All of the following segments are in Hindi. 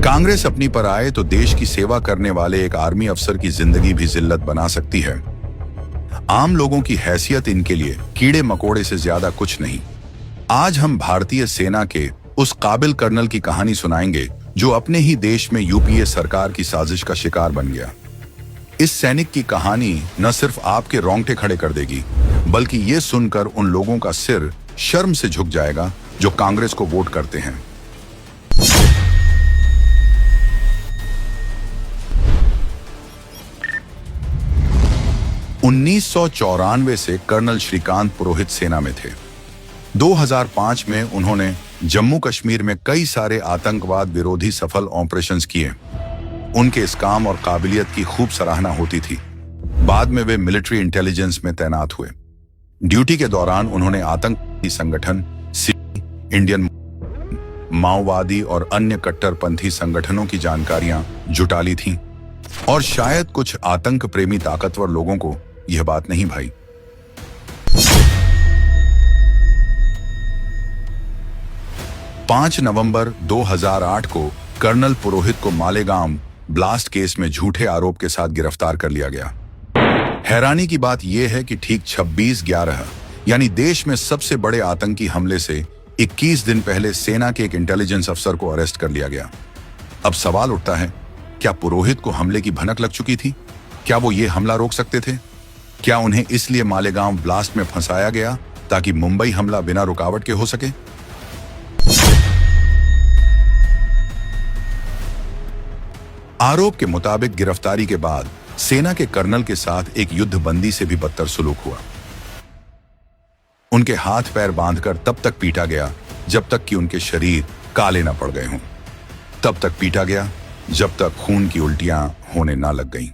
कांग्रेस अपनी पर आए तो देश की सेवा करने वाले एक आर्मी अफसर की जिंदगी भी जिल्लत बना सकती है। आम लोगों की हैसियत इनके लिए कीड़े मकोड़े से ज्यादा कुछ नहीं। आज हम भारतीय सेना के उस काबिल कर्नल की कहानी सुनाएंगे जो अपने ही देश में यूपीए सरकार की साजिश का शिकार बन गया। इस सैनिक की कहानी न सिर्फ आपके रोंगटे खड़े कर देगी, बल्कि ये सुनकर उन लोगों का सिर शर्म से झुक जाएगा जो कांग्रेस को वोट करते हैं। (1994) से कर्नल श्रीकांत पुरोहित सेना में थे। 2005 में उन्होंने जम्मू कश्मीर में कई सारे आतंकवाद विरोधी सफल ऑपरेशंस किए। उनके इस काम और काबिलियत की खूब सराहना होती थी। बाद में वे मिलिट्री इंटेलिजेंस में तैनात हुए। ड्यूटी के दौरान उन्होंने आतंकी संगठन, इंडियन माओवादी और अन्य कट्टरपंथी संगठनों की जानकारियां जुटा ली थीं, और शायद कुछ आतंक प्रेमी ताकतवर लोगों को यह बात नहीं भाई। पांच नवंबर 2008 को कर्नल पुरोहित को मालेगांव ब्लास्ट केस में झूठे आरोप के साथ गिरफ्तार कर लिया गया। हैरानी की बात यह है कि ठीक 26/11 यानी देश में सबसे बड़े आतंकी हमले से 21 दिन पहले सेना के एक इंटेलिजेंस अफसर को अरेस्ट कर लिया गया। अब सवाल उठता है, क्या पुरोहित को हमले की भनक लग चुकी थी? क्या वो ये हमला रोक सकते थे? क्या उन्हें इसलिए मालेगांव ब्लास्ट में फंसाया गया ताकि मुंबई हमला बिना रुकावट के हो सके? आरोप के मुताबिक गिरफ्तारी के बाद सेना के कर्नल के साथ एक युद्धबंदी से भी बदतर सुलूक हुआ। उनके हाथ पैर बांधकर तब तक पीटा गया जब तक कि उनके शरीर काले न पड़ गए हों। तब तक पीटा गया जब तक खून की उल्टियां होने ना लग गईं।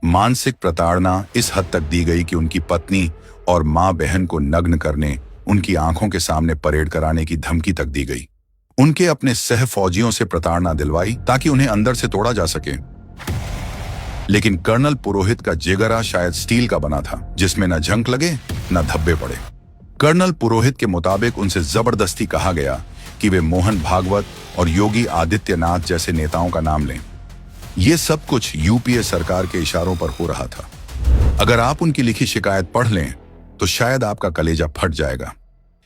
मानसिक प्रताड़ना इस हद तक दी गई कि उनकी पत्नी और मां बहन को नग्न करने, उनकी आंखों के सामने परेड कराने की धमकी तक दी गई। उनके अपने सह फौजियों से प्रताड़ना दिलवाई ताकि उन्हें अंदर से तोड़ा जा सके। लेकिन कर्नल पुरोहित का जिगरा शायद स्टील का बना था, जिसमें न झंक लगे न धब्बे पड़े। कर्नल पुरोहित के मुताबिक उनसे जबरदस्ती कहा गया कि वे मोहन भागवत और योगी आदित्यनाथ जैसे नेताओं का नाम लें। यह सब कुछ यूपीए सरकार के इशारों पर हो रहा था। अगर आप उनकी लिखी शिकायत पढ़ लें तो शायद आपका कलेजा फट जाएगा।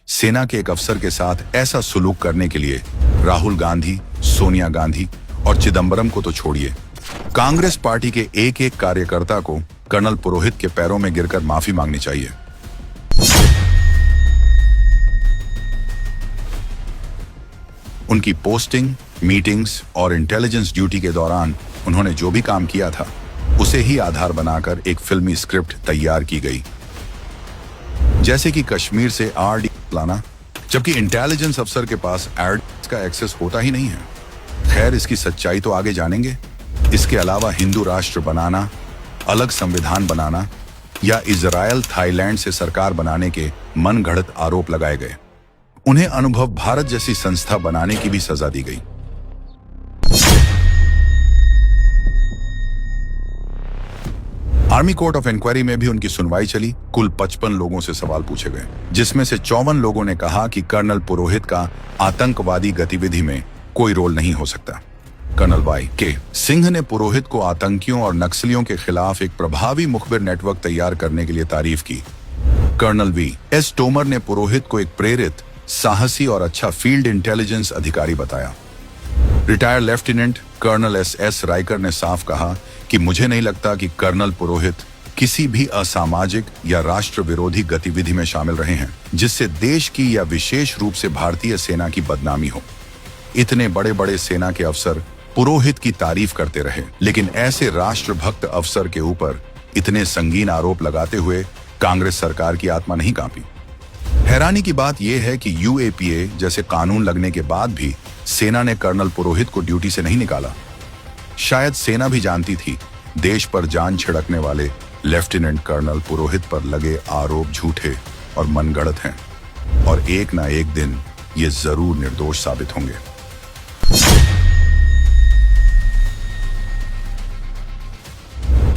सेना के एक अफसर के साथ ऐसा सुलूक करने के लिए राहुल गांधी, सोनिया गांधी और चिदंबरम को तो छोड़िए, कांग्रेस पार्टी के एक एक कार्यकर्ता को कर्नल पुरोहित के पैरों में गिरकर माफी मांगनी चाहिए। उनकी पोस्टिंग, मीटिंग्स और इंटेलिजेंस ड्यूटी के दौरान उन्होंने जो भी काम किया था उसे ही आधार बनाकर एक फिल्मी स्क्रिप्ट तैयार की गई, जैसे कि कश्मीर से आरडी लाना, जबकि इंटेलिजेंस अफसर के पास आरडी का एक्सेस होता ही नहीं है। खैर, इसकी सच्चाई तो आगे जानेंगे। इसके अलावा हिंदू राष्ट्र बनाना, अलग संविधान बनाना या इजरायल थाईलैंड से सरकार बनाने के मनगढ़ंत आरोप लगाए गए। उन्हें अनुभव भारत जैसी संस्था बनाने की भी सजा दी गई। आर्मी कोर्ट ऑफ इंक्वायरी में भी उनकी सुनवाई चली। कुल 55 लोगों से सवाल पूछे गए, जिसमें से 54 लोगों ने कहा कि कर्नल पुरोहित का आतंकवादी गतिविधि में कोई रोल नहीं हो सकता। कर्नल वाई के सिंह ने पुरोहित को आतंकियों और नक्सलियों के खिलाफ एक प्रभावी मुखबिर नेटवर्क तैयार करने के लिए तारीफ की। Colonel VS. तोमर ने पुरोहित को एक प्रेरित, साहसी और अच्छा फील्ड इंटेलिजेंस अधिकारी बताया। Retired lieutenant colonel S. Riker ने साफ कहा कि मुझे नहीं लगता कि कर्नल पुरोहित किसी भी असामाजिक या राष्ट्र विरोधी गतिविधि में शामिल रहे हैं जिससे देश की या विशेष रूप से भारतीय सेना की बदनामी हो। इतने बड़े बड़े सेना के अफसर पुरोहित की तारीफ करते रहे, लेकिन ऐसे राष्ट्रभक्त अफसर के ऊपर इतने संगीन आरोप लगाते हुए कांग्रेस सरकार की आत्मा नहीं कांपी। हैरानी की बात यह है कि यूएपीए जैसे कानून लगने के बाद भी सेना ने कर्नल पुरोहित को ड्यूटी से नहीं निकाला। शायद सेना भी जानती थी देश पर जान छिड़कने वाले लेफ्टिनेंट कर्नल पुरोहित पर लगे आरोप झूठे और मनगढ़ंत हैं, और एक ना एक दिन ये जरूर निर्दोष साबित होंगे।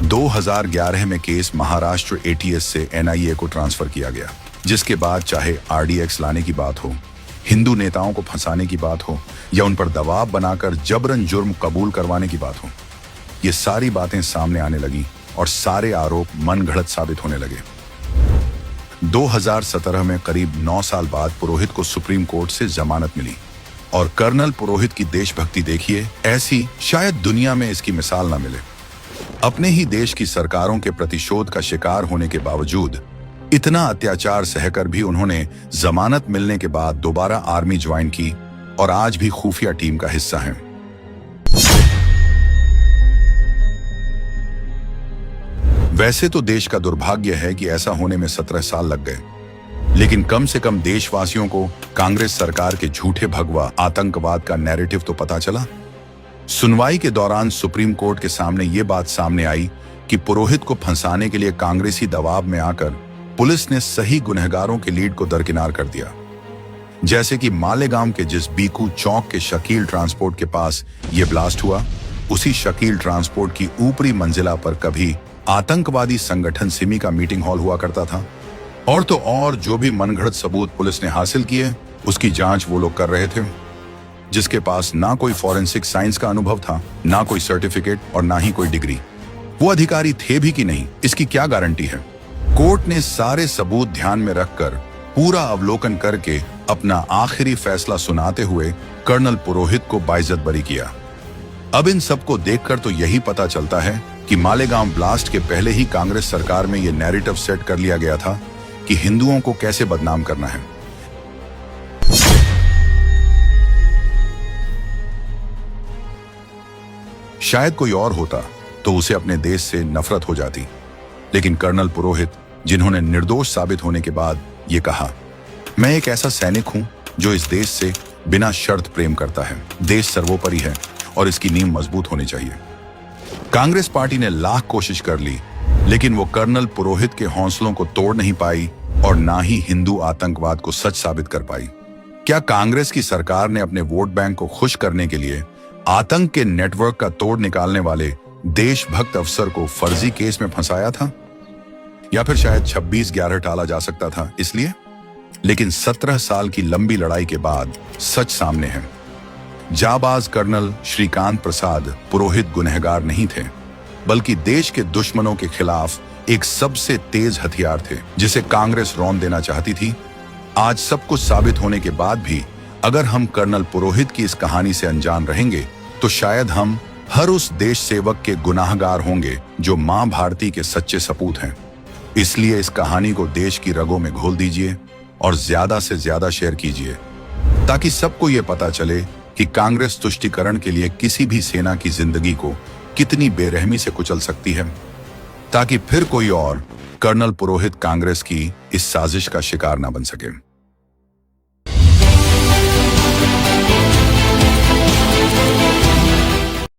2011 में केस महाराष्ट्र एटीएस से एनआईए को ट्रांसफर किया गया, जिसके बाद चाहे आरडीएक्स लाने की बात हो, हिंदू नेताओं को फंसाने की बात हो या उन पर दबाव बनाकर जबरन जुर्म कबूल करवाने की बात हो, ये सारी बातें सामने आने लगी और सारे आरोप मनगढ़ंत साबित होने लगे। 2017 में करीब 9 साल बाद पुरोहित को सुप्रीम कोर्ट से जमानत मिली और कर्नल पुरोहित की देशभक्ति देखिए, ऐसी शायद दुनिया में इसकी मिसाल ना मिले। अपने ही देश की सरकारों के प्रतिशोध का शिकार होने के बावजूद इतना अत्याचार सहकर भी उन्होंने जमानत मिलने के बाद दोबारा आर्मी ज्वाइन की और आज भी खुफिया टीम का हिस्सा हैं। वैसे तो देश का दुर्भाग्य है कि ऐसा होने में 17 साल लग गए, लेकिन कम से कम देशवासियों को कांग्रेस सरकार के झूठे भगवा आतंकवाद का नैरेटिव तो पता चला। सुनवाई के दौरान सुप्रीम कोर्ट के सामने ये बात सामने आई कि पुरोहित को फंसाने के लिए कांग्रेसी दबाव में आकर पुलिस ने सही गुनहगारों के लीड को दरकिनार कर दिया। जैसे कि मालेगांव के जिस बीकू चौक के शकील ट्रांसपोर्ट के पास ये ब्लास्ट हुआ, उसी शकील ट्रांसपोर्ट की ऊपरी मंजिला पर कभी आतंकवादी संगठन सिमी का मीटिंग हॉल हुआ करता था। और तो और जो भी मनगढ़ंत सबूत पुलिस ने हासिल किए, उसकी जांच वो लोग कर रहे थे जिसके पास ना कोई फॉरेंसिक साइंस का अनुभव था, ना कोई सर्टिफिकेट और ना ही कोई डिग्री। वो अधिकारी थे भी कि नहीं, इसकी क्या गारंटी है। कोर्ट ने सारे सबूत ध्यान में रखकर पूरा अवलोकन करके अपना आखिरी फैसला सुनाते हुए कर्नल पुरोहित को बाइज्जत बरी किया। अब इन सबको देखकर तो यही पता चलता है कि मालेगांव ब्लास्ट के पहले ही कांग्रेस सरकार में यह नैरेटिव सेट कर लिया गया था कि हिंदुओं को कैसे बदनाम करना है। शायद कोई और होता तो उसे अपने देश से नफरत हो जाती, लेकिन कर्नल पुरोहित, जिन्होंने निर्दोष साबित होने के बाद ये कहा, मैं एक ऐसा सैनिक हूं जो इस देश से बिना शर्त प्रेम करता है। देश सर्वोपरि है और इसकी नींव मजबूत होनी चाहिए। कांग्रेस पार्टी ने लाख कोशिश कर ली, लेकिन वो कर्नल पुरोहित के हौसलों को तोड़ नहीं पाई और ना ही हिंदू आतंकवाद को सच साबित कर पाई। क्या कांग्रेस की सरकार ने अपने वोट बैंक को खुश करने के लिए आतंक के नेटवर्क का तोड़ निकालने वाले देशभक्त अफसर को फर्जी केस में फंसाया था, या फिर शायद 26/11 टाला जा सकता था इसलिए? लेकिन 17 साल की लंबी लड़ाई के बाद सच सामने है। जाबाज कर्नल श्रीकांत प्रसाद पुरोहित गुनहगार नहीं थे, बल्कि देश के दुश्मनों के खिलाफ एक सबसे तेज हथियार थे जिसे कांग्रेस रौंद देना चाहती थी। आज सब कुछ साबित होने के बाद भी अगर हम कर्नल पुरोहित की इस कहानी से अनजान रहेंगे तो शायद हम हर उस देश सेवक के गुनाहगार होंगे जो मां भारती के सच्चे सपूत हैं। इसलिए इस कहानी को देश की रगों में घोल दीजिए और ज्यादा से ज्यादा शेयर कीजिए, ताकि सबको ये पता चले कि कांग्रेस तुष्टीकरण के लिए किसी भी सेना की जिंदगी को कितनी बेरहमी से कुचल सकती है, ताकि फिर कोई और कर्नल पुरोहित कांग्रेस की इस साजिश का शिकार न बन सके।